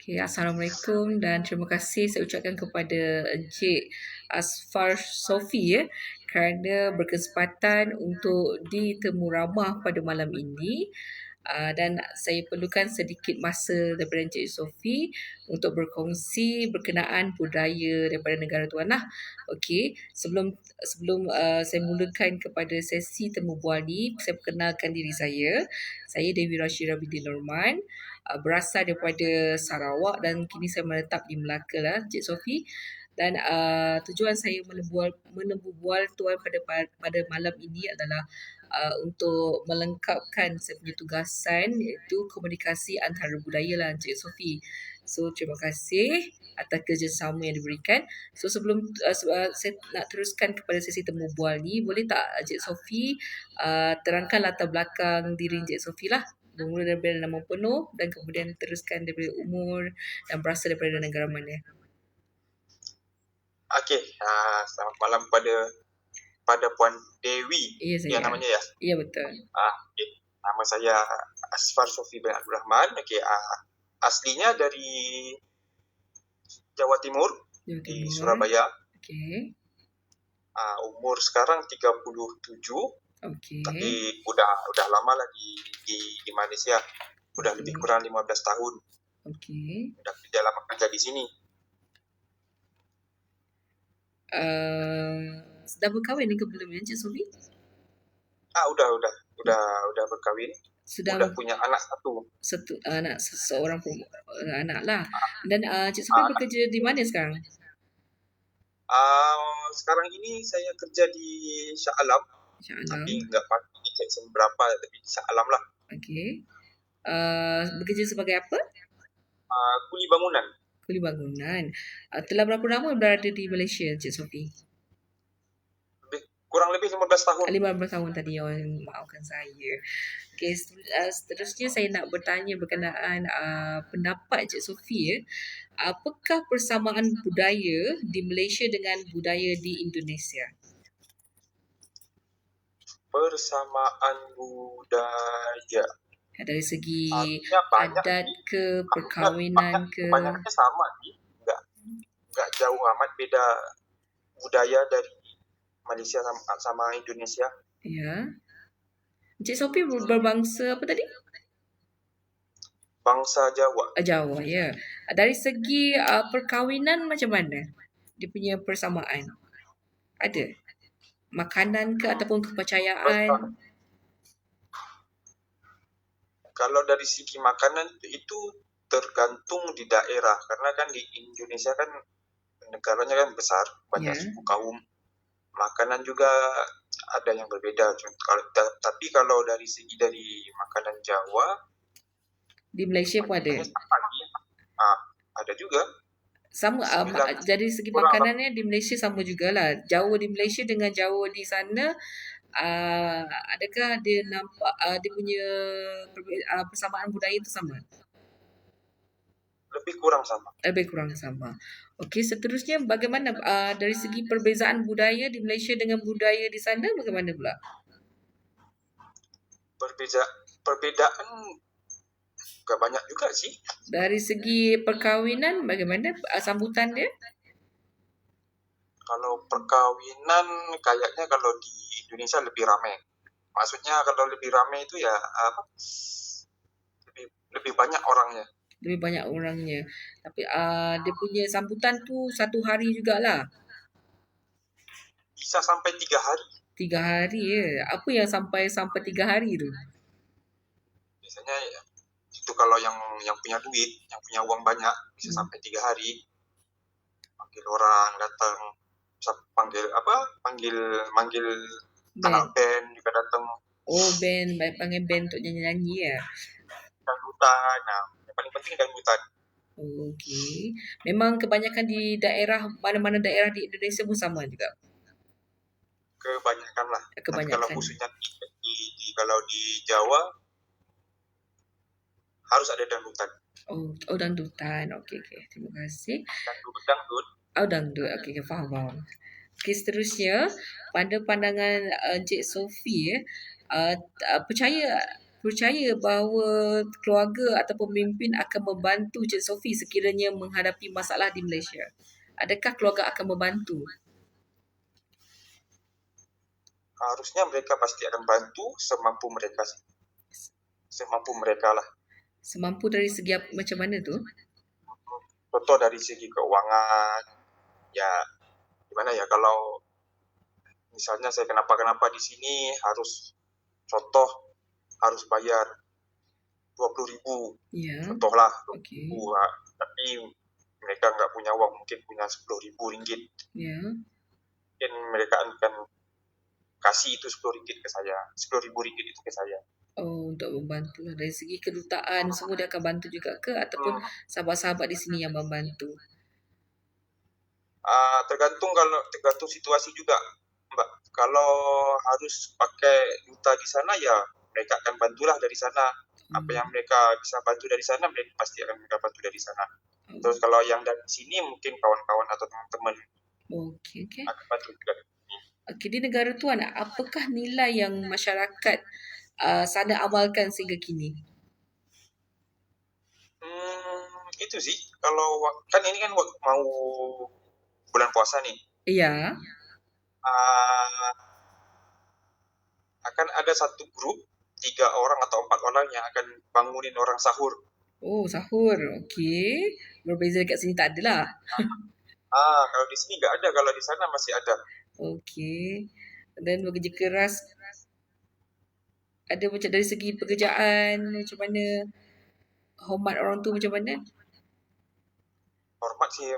Okay, Assalamualaikum dan terima kasih saya ucapkan kepada Encik Asfar Sofi kerana berkesempatan untuk ditemu ramah pada malam ini. Dan saya perlukan sedikit masa daripada Encik Sofi untuk berkongsi berkenaan budaya daripada negara tuan lah. Okey, sebelum saya mulakan kepada sesi temu bual ni, saya perkenalkan diri saya. Saya Dewi Rashida binti Norman, berasal daripada Sarawak dan kini saya menetap di Melaka lah, Encik Sofi. Dan tujuan saya menembu bual tuan pada malam ini adalah untuk melengkapkan saya punya tugasan, iaitu komunikasi antara budaya lah Encik Sofi. So terima kasih atas kerjasama yang diberikan. So sebelum saya nak teruskan kepada sesi temu bual ni, boleh tak Encik Sofi terangkan latar belakang diri Encik Sofi lah, bermula daripada nama penuh dan kemudian teruskan daripada umur dan berasal daripada negara mana. Okey, selamat malam pada Puan Dewi. Ya, saya. Namanya ya? Ya, betul. Okay. Nama saya Asfar Sofi bin Abdul Rahman. Okey, aslinya dari Jawa Timur, di Surabaya. Okey. Umur sekarang 37. Okey. Tapi udah lama lah di Malaysia. Udah lebih kurang 15 tahun. Okey. Udah lama kerja di sini. Dah berkahwin ke belum Encik Sofi? Udah berkahwin. Sudah punya anak satu. Seorang anak lah. Dan Encik Sofi bekerja di mana sekarang? Sekarang ini saya kerja di Shah Alam. Tapi enggak pasti di section berapa, tapi di Shah Alam lah. Okey. Bekerja sebagai apa? Kuli bangunan. Kuli bangunan. Telah berapa lama berada di Malaysia, Encik Sofi? Kurang lebih 15 tahun. 15 tahun tadi, maafkan saya. Okay, seterusnya saya nak bertanya berkenaan pendapat Encik Sofi. Apakah persamaan budaya di Malaysia dengan budaya di Indonesia? Persamaan budaya. Dari segi adat ke, perkahwinan ke? Banyaknya sama sih. Enggak jauh amat beda budaya dari Malaysia sama Indonesia. Ya. Encik Sofi berbangsa apa tadi? Bangsa Jawa. Jawa, ya. Dari segi perkahwinan macam mana? Dia punya persamaan. Ada? Makanan ke ataupun kepercayaan? Kalau dari segi makanan itu tergantung di daerah. Karena kan di Indonesia kan negaranya kan besar, banyak suku kaum. Makanan juga ada yang berbeda. Tapi kalau dari segi dari makanan Jawa, di Malaysia pun ada. Ada juga. Sama. Dari segi makanannya di Malaysia sama jugalah. Jawa di Malaysia dengan Jawa di sana, adakah dia nampak dia punya persamaan budaya itu sama? Lebih kurang sama. Okey, seterusnya bagaimana dari segi perbezaan budaya di Malaysia dengan budaya di sana, bagaimana pula? Perbedaan gak banyak juga sih. Dari segi perkahwinan, bagaimana sambutan dia? Kalau perkahwinan kayaknya kalau di Indonesia lebih ramai. Maksudnya kalau lebih ramai itu ya lebih banyak orangnya. Tapi dia punya sambutan tu 1 hari jugalah. Bisa sampai 3 hari. 3 hari ya. Apa yang sampai 3 hari tu? Biasanya itu kalau yang punya duit, yang punya uang banyak, bisa sampai 3 hari. Panggil orang datang, manggil anak band juga datang. Oh, band, panggil band untuk nyanyi-nyanyi ya. Dangdutan, yang paling penting dangdutan. Okey. Memang kebanyakan di daerah, mana-mana daerah di Indonesia pun sama juga? Kebanyakan lah. Kalau khususnya kalau di Jawa, harus ada dangdutan. Oh, dangdutan. Okey. Terima kasih. Dangdut. Oh, dangdut. Okey, faham. Okey, seterusnya, pada pandangan Encik Sofi, percaya percaya bahawa keluarga atau pemimpin akan membantu Cik Sophie sekiranya menghadapi masalah di Malaysia? Adakah keluarga akan membantu? Harusnya mereka pasti akan bantu semampu mereka sih. Semampu mereka lah. Semampu dari segi macam mana tu? Contoh dari segi keuangan, ya gimana ya, kalau misalnya saya kenapa-kenapa di sini harus, contoh, harus bayar 20.000, Ya. contohlah 20.000, Okey. tapi mereka nggak punya uang, mungkin punya 10.000 ringgit. Ya. Mungkin mereka akan kasih itu 10 ringgit ke saya, 10.000 ringgit itu ke saya. Oh, untuk membantu lah. Dari segi kedutaan semua dia akan bantu juga ke ataupun sahabat-sahabat di sini yang membantu? Tergantung situasi juga, Mbak. Kalau harus pakai duta di sana, ya mereka akan bantulah dari sana. Apa yang mereka bisa bantu dari sana, mereka pasti akan mereka bantu dari sana. Terus kalau yang dari sini, mungkin kawan-kawan atau teman-teman Okey. akan bantu juga. Okey, di negara tuan, apakah nilai yang masyarakat sana amalkan sehingga kini? Itu sih, kalau kan ini kan mau bulan puasa nih. Ya. Ah, akan ada satu grup 3 orang atau 4 orang yang akan bangunin orang sahur. Oh, sahur. Okey. Berbeza dekat sini tak adalah. Kalau di sini nggak ada, kalau di sana masih ada. Okey. Dan bekerja keras. Ada macam dari segi pekerjaan macam mana? Hormat orang tu macam mana? Hormat sih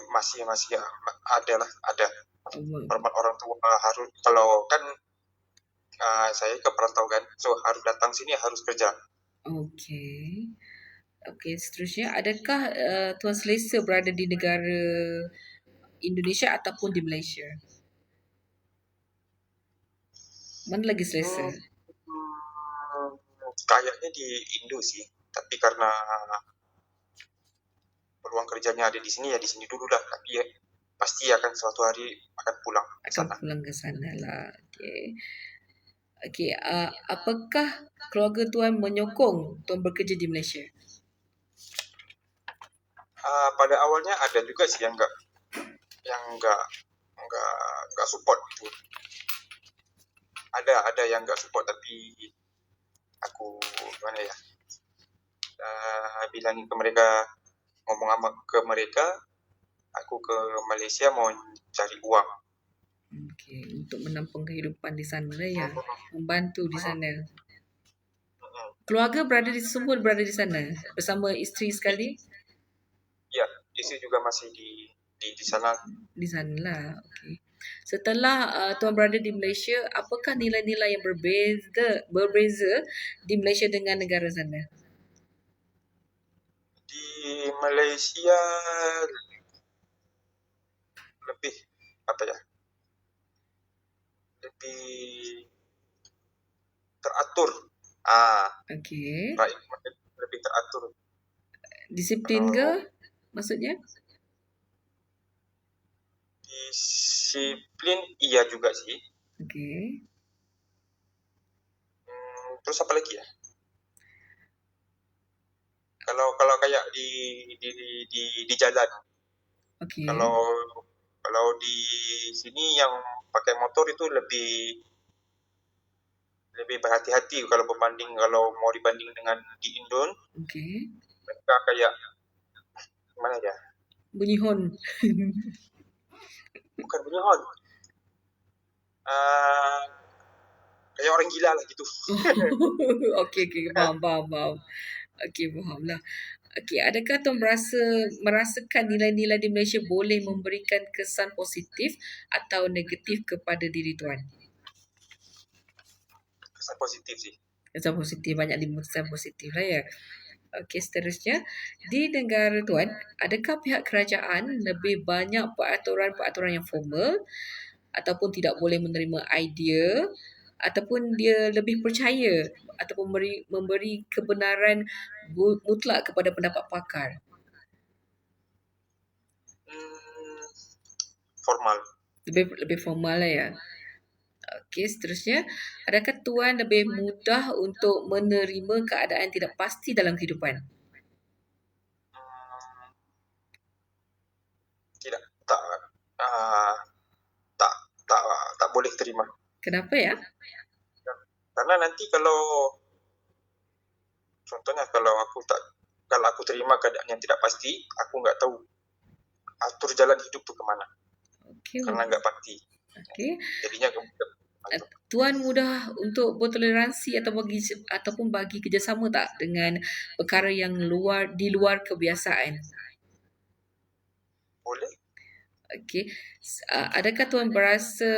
masih ada lah, ada. Oh, Hormat orang tua harus, kalau kan saya ke perantau kan, so harus datang sini harus kerja. okey. Okey, seterusnya, adakah Tuan selesa berada di negara Indonesia ataupun di Malaysia? Mana lagi selesa? Kayaknya di Indo sih, tapi karena peluang kerjanya ada di sini, ya di sini dulu lah. Tapi ya, pasti akan suatu hari akan pulang ke Akan sana. pulang ke sana lah. Okey. Okey, apakah keluarga Tuan menyokong Tuan bekerja di Malaysia? Pada awalnya ada juga sih yang nggak support gitu. Ada yang nggak support, tapi aku gimana ya, bilangin ke mereka, ngomong ke mereka, aku ke Malaysia mau cari uang. Okey, untuk menampung kehidupan di sana lah ya. Membantu di sana. Keluarga semua berada di sana bersama isteri sekali? Ya, istri juga masih di sana. Di sana lah. Okey. Setelah Tuan berada di Malaysia, apakah nilai-nilai yang berbeza di Malaysia dengan negara sana? Di Malaysia lebih apa ya? Lebih teratur. Okey. Lebih teratur. Disiplin ke maksudnya? Disiplin iya juga sih. Okey. Terus apa lagi ya? Kalau kayak di jalan. Okey. Kalau di sini yang pakai motor itu lebih berhati-hati kalau mau dibanding dengan di Indon. Okey. Mereka kayak gimana ya? Bunyi horn. Bukan bunyi horn. Kayak orang gila lah gitu. Okey, faham. Okey, faham lah. Okey, adakah Tuan merasakan nilai-nilai di Malaysia boleh memberikan kesan positif atau negatif kepada diri Tuan? Kesan positif sih. Kesan positif, banyak kesan positif lah ya. Okey, seterusnya, di negara Tuan, adakah pihak kerajaan lebih banyak peraturan-peraturan yang formal ataupun tidak boleh menerima idea ataupun dia lebih percaya ataupun memberi kebenaran mutlak kepada pendapat pakar? Formal. Lebih formal lah ya. Okey, seterusnya, adakah tuan lebih mudah untuk menerima keadaan tidak pasti dalam kehidupan? Hmm, tidak, tak, ah, tak, tak, tak boleh terima. Kenapa ya? Karena nanti kalau contohnya kalau aku terima keadaan yang tidak pasti, aku nggak tahu atur jalan hidup tuh kemana. Okey, Karena nggak pasti. okey. Jadinya kemudian Tuan mudah untuk bertoleransi ataupun bagi kerjasama tak dengan perkara yang di luar kebiasaan? boleh. Okey. Adakah tuan berasa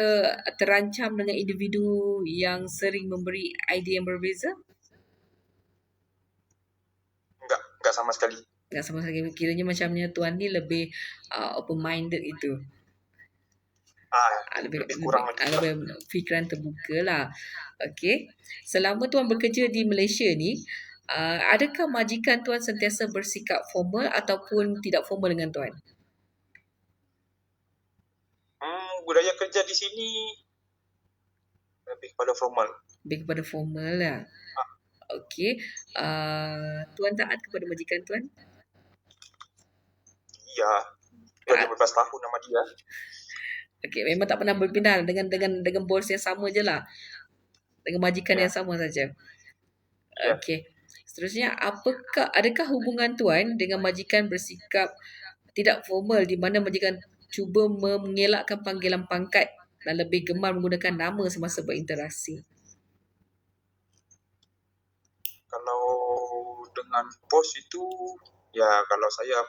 terancam dengan individu yang sering memberi idea yang berbeza? Nggak sama sekali. Tak sama sekali, kiranya macamnya tuan ni lebih open minded itu. Lebih kurang lagi. Lebih fikiran terbuka lah. Okey. Selama tuan bekerja di Malaysia ni, adakah majikan tuan sentiasa bersikap formal ataupun tidak formal dengan tuan? Budaya kerja di sini lebih pada formal. Lebih kepada formal lah. Okey. Tuan taat kepada majikan tuan? Iya. Dah 15 tahun nama dia. Okey, memang tak pernah berpindah dengan bos yang sama je lah. Dengan majikan yang sama saja. Okey. Seterusnya, adakah hubungan tuan dengan majikan bersikap tidak formal di mana majikan cuba mengelakkan panggilan pangkat dan lebih gemar menggunakan nama semasa berinteraksi? Kalau dengan bos itu, ya kalau saya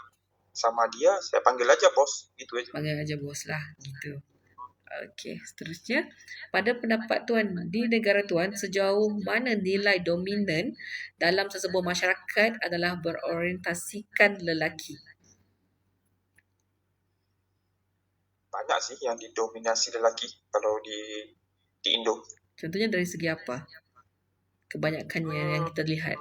sama dia, saya panggil aja bos, gitu aja. Panggil aja bos lah, gitu. Okey, seterusnya, pada pendapat tuan, di negara tuan, sejauh mana nilai dominan dalam sesebuah masyarakat adalah berorientasikan lelaki? Banyak sih yang didominasi lelaki kalau di Indo. Contohnya dari segi apa? Kebanyakannya yang kita lihat.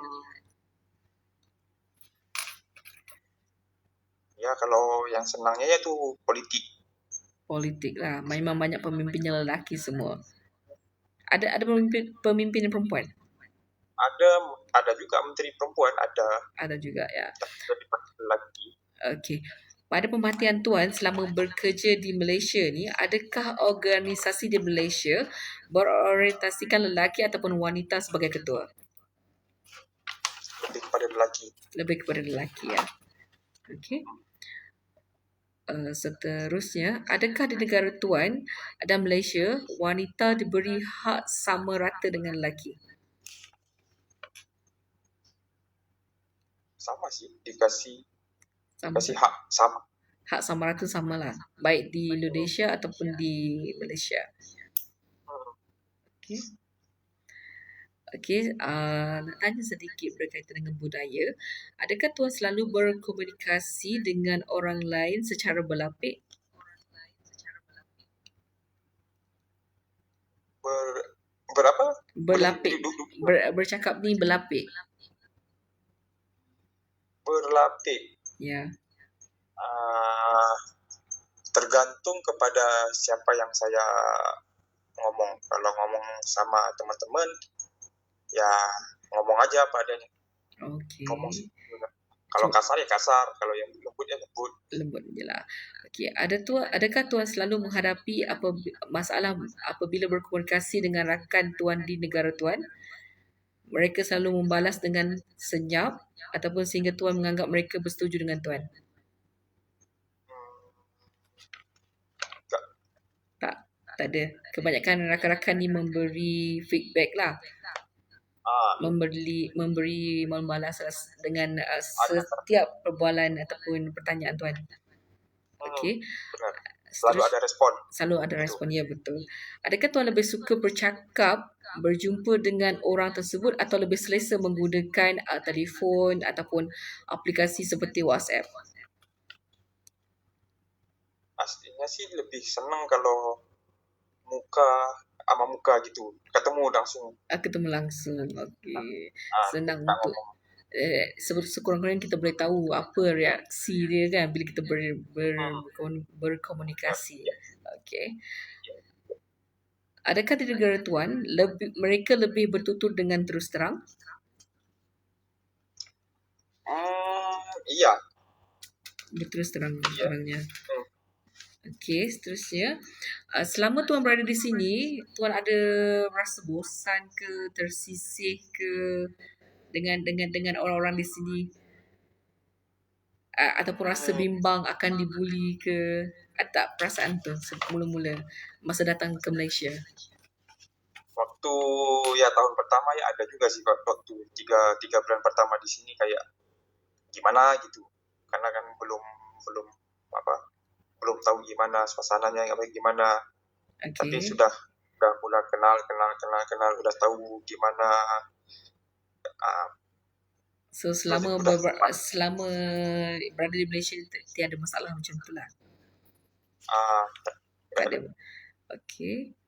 Ya kalau yang senangnya itu politik. Politik lah. Memang banyak pemimpinnya lelaki semua. Ada pemimpin yang perempuan? Ada juga menteri perempuan, ada. Ada juga ya. Dari lelaki. Okey. Pada pemerhatian tuan selama bekerja di Malaysia ni, adakah organisasi di Malaysia berorientasikan lelaki ataupun wanita sebagai ketua? Lebih kepada lelaki. Lebih kepada lelaki ya. Okey. Seterusnya, adakah di negara tuan dan Malaysia wanita diberi hak sama rata dengan lelaki? Sama sih, dikasih hak sama. Hak sama rata sama lah. Baik di Indonesia ataupun di Malaysia. Okey. Okey, nak tanya sedikit berkaitan dengan budaya. Adakah tuan selalu berkomunikasi dengan orang lain secara berlapik? Berapa? Berlapik. Bercakap ni berlapik. Berlapik. Ya. Tergantung kepada siapa yang saya ngomong. Kalau ngomong sama teman-teman, ya ngomong aja apa adanya. Okey. Kalau kasar ya kasar, kalau yang lembut ya lembut. Lembut je lah. Okey, adakah tuan selalu menghadapi masalah apabila berkomunikasi dengan rakan tuan di negara tuan? Mereka selalu membalas dengan senyap ataupun sehingga tuan menganggap mereka bersetuju dengan tuan? Tak ada. Kebanyakan rakan-rakan ni memberi feedback lah. Memberi membalas dengan setiap perbualan ataupun pertanyaan tuan. Okey. Selalu ada respon. Selalu ada respon, ya betul. Adakah tuan lebih suka berjumpa dengan orang tersebut atau lebih selesa menggunakan telefon ataupun aplikasi seperti WhatsApp? Pastinya sih lebih senang kalau muka gitu, ketemu langsung. Okey. Senang untuk sekurang-kurangnya kita boleh tahu apa reaksi dia kan bila kita berkomunikasi. Okey. Adakah di negara tuan mereka lebih bertutur dengan terus terang? Iya. Berterus terang Iya. orangnya. Okey, seterusnya. Selama tuan berada di sini, tuan ada rasa bosan ke, tersisih ke dengan orang-orang di sini? Ataupun rasa bimbang akan dibuli ke? Ada tak perasaan tu mula-mula masa datang ke Malaysia? Waktu ya tahun pertama ya ada juga sih waktu tiga bulan pertama di sini kayak gimana gitu. Karena kan belum belum belum tahu gimana suasananya gimana. Tapi Okey. sudah mulai kenal udah tahu gimana. So selama Udah selama berada di Malaysia tiada masalah macam tu lah. Tak ada. Okey.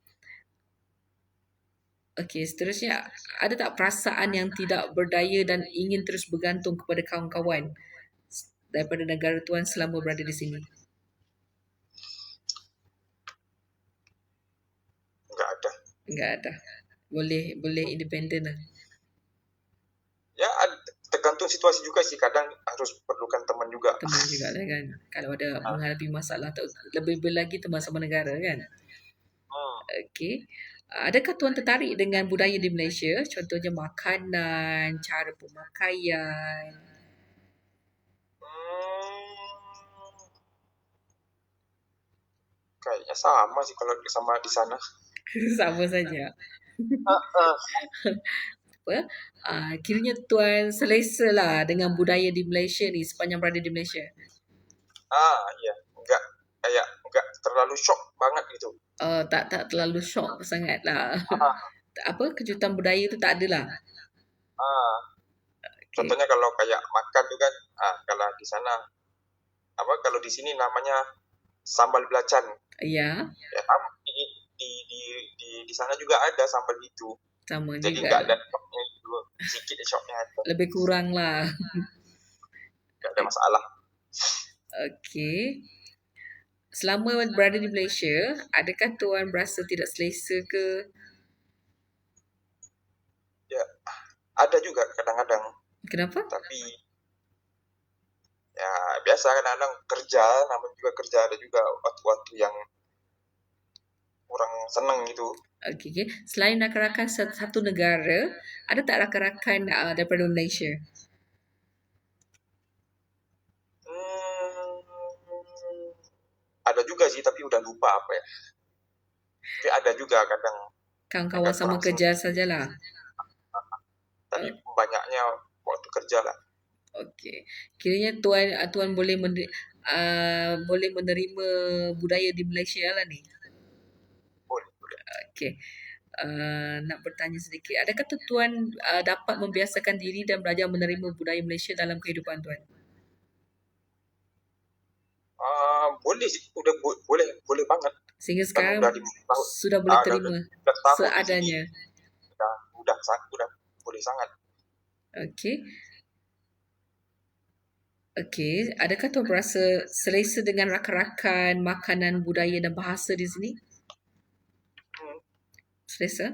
Okey, seterusnya, ada tak perasaan yang tidak berdaya dan ingin terus bergantung kepada kawan-kawan daripada negara tuan selama berada di sini? Enggak ada. Enggak ada. Boleh independen lah. Ya tergantung situasi juga sih, kadang harus perlukan teman juga. Teman juga lah kan. Kalau ada menghadapi masalah, lebih lagi teman sama negara kan. Okey. Adakah tuan tertarik dengan budaya di Malaysia? Contohnya makanan, cara pemakaian. Kayaknya sama sih kalau sama di sana. Sama saja. Apa? Kiranya tuan selesa lah dengan budaya di Malaysia ni sepanjang berada di Malaysia. Iya. Enggak terlalu shock banget gitu. Tak terlalu shock sangat lah. Apa kejutan budaya tu tak ada lah. Okay. Contohnya kalau kayak makan tu kan, kalau di sana kalau di sini namanya sambal belacan. Ya. Ya di sana juga ada sambal itu. Sama jadi juga. Jadi enggak ada shocknya itu, sedikit shocknya ada. Lebih kurang lah. Enggak ada masalah. Okey. Selama berada di Malaysia, adakah tuan berasa tidak selesa ke? Ya, ada juga kadang-kadang. Kenapa? Tapi ya biasa kadang-kadang kerja, namanya juga kerja, ada juga waktu-waktu yang kurang senang gitu. Okey. Selain rakan-rakan satu negara, ada tak rakan-rakan daripada Malaysia? Ada juga sih, tapi udah lupa apa ya. Tapi ada juga kadang. Kawan-kawan sama kerja sajalah. Tapi banyaknya waktu kerja lah. Okey. Kiranya tuan boleh menerima budaya di Malaysia lah ni. Boleh. Okey. Nak bertanya sedikit. Adakah tuan dapat membiasakan diri dan belajar menerima budaya Malaysia dalam kehidupan tuan? Boleh sih, boleh banget. Sehingga sekarang sudah boleh terima seadanya. Sudah boleh sangat. Okey. Okey, adakah tuan berasa selesa dengan rakan-rakan, makanan, budaya dan bahasa di sini? Selesa?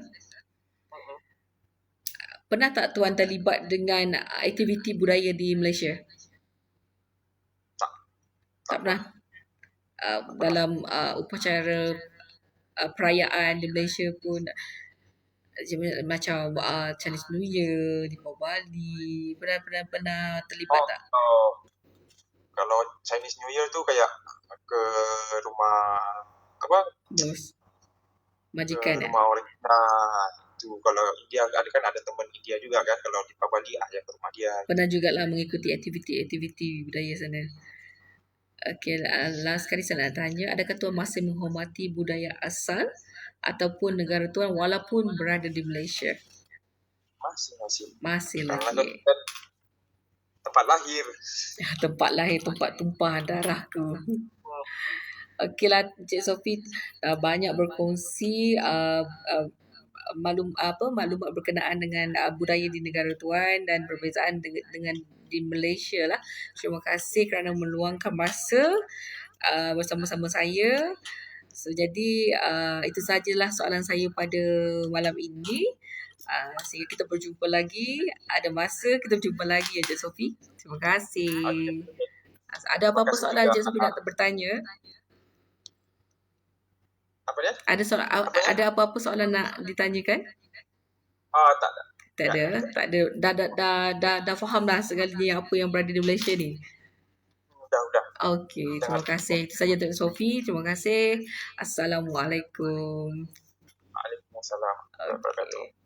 Pernah tak tuan terlibat dengan aktiviti budaya di Malaysia? Tak pernah. Dalam upacara perayaan di Malaysia pun macam Chinese New Year di Bali, pernah terlibat tak? Kalau Chinese New Year tu kayak ke rumah bos majikan ke rumah orang tu. Kalau India ada teman India juga kan, kalau di Bali ya ke rumah dia. Pernah jugalah mengikuti aktiviti budaya sana. Okey, last sekali saya nak tanya, adakah tuan masih menghormati budaya asal ataupun negara tuan walaupun berada di Malaysia? Masih lagi. Tempat lahir. Tempat lahir, tempat tumpah darah tu. Okeylah Cik Sophie, banyak berkongsi maklumat berkenaan dengan budaya di negara tuan dan perbezaan dengan di Malaysia lah. Terima kasih kerana meluangkan masa bersama-sama saya. So jadi itu sajalah soalan saya pada malam ini. Sehingga kita berjumpa lagi. Ada masa kita berjumpa lagi Encik Sophie. Terima kasih. Ada Terima apa-apa kasih soalan juga. Encik Sophie nak bertanya? Apa dia? Ada apa-apa soalan nak ditanyakan? Tak ada. Tak ada. Tak ada. Dah faham dah segalanya apa yang berada di Malaysia ni. Udah. Okey, terima kasih. Itu saja untuk Sophie. Terima kasih. Assalamualaikum. Waalaikumsalam warahmatullahi wabarakatuh.